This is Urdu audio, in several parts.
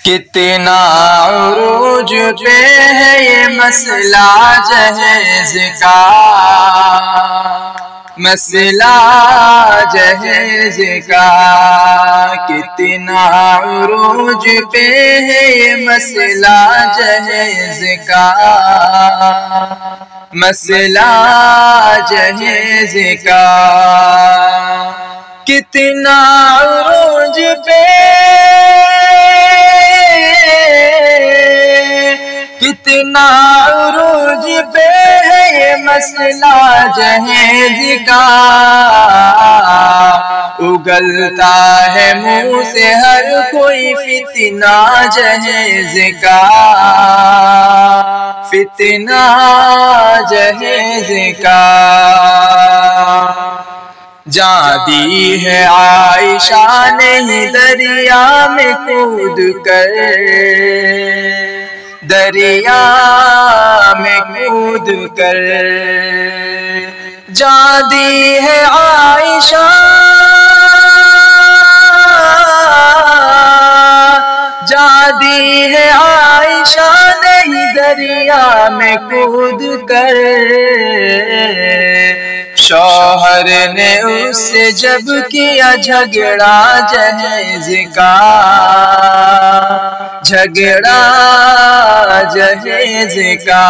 کتنا عروج پہ ہے یہ مسئلہ جہیز کا، مسئلہ جہیز کا، کتنا عروج پہ ہے یہ مسئلہ جہیز کا، مسئلہ جہیز کا، کتنا عروج پہ، کتنا عروج پہ ہے یہ مسئلہ جہیز کا، اگلتا ہے منہ سے ہر کوئی فتنہ جہیز کا، فتنہ جہیز کا، جان دی ہے عائشہ نے دریا میں کود کر، دریا میں کود کر، جان دی ہے عائشہ، جان دی ہے عائشہ نے دریا میں کود کر، شوہر نے اس سے جب کیا جھگڑا جہیز کا، جھگڑا جہیز کا،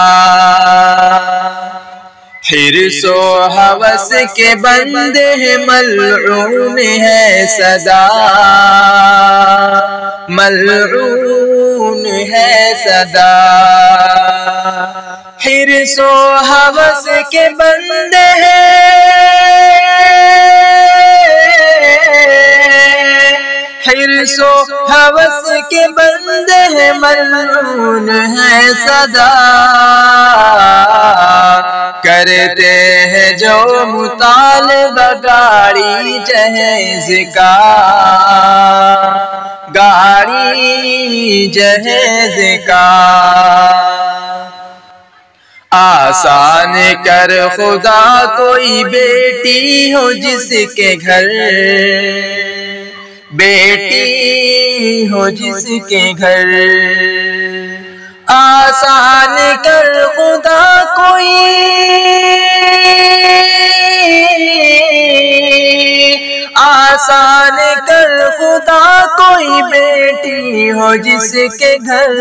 حرص و ہوس کے بندے ملعون ہے سدا، ملعون ہے سدا، حرص و ہوس کے بندے حرص و ہوس کے بندے ملعون ہے سدا، کرتے ہیں جو مطالبہ گاڑی جہیز کا، گاڑی جہیز کا، آسان کر خدا کوئی بیٹی ہو جس کے گھر، بیٹی ہو جس کے گھر، آسان کر خدا کوئی، آسان کر خدا کوئی بیٹی ہو جس کے گھر،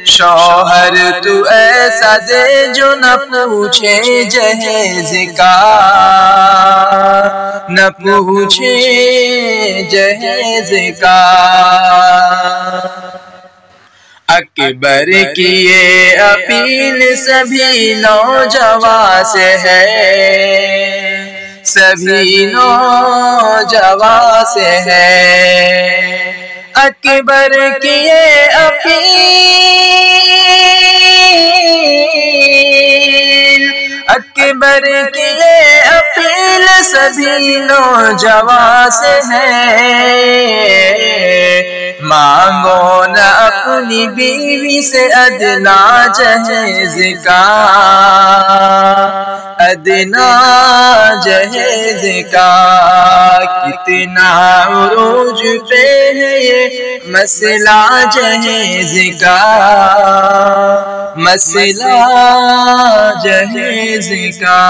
شوہر تو ایسا دے جو نہ پوچھے جہیز کا، نہ پوچھے جہیز کا، اکبر کی یہ اپیل سبھی نوجوان سے ہے، سبھی نوجوان سے ہے، اکبر کی یہ اپیل، اکبر کی یہ اپیل سبھی نوجوان سے ہے، مانگو نہ اپنی بیوی سے ادنا جہیز کا، ادنا جہیز کا، کتنا عروج پہ ہے یہ مسئلہ جہیز کا، مسئلہ جہیز کا۔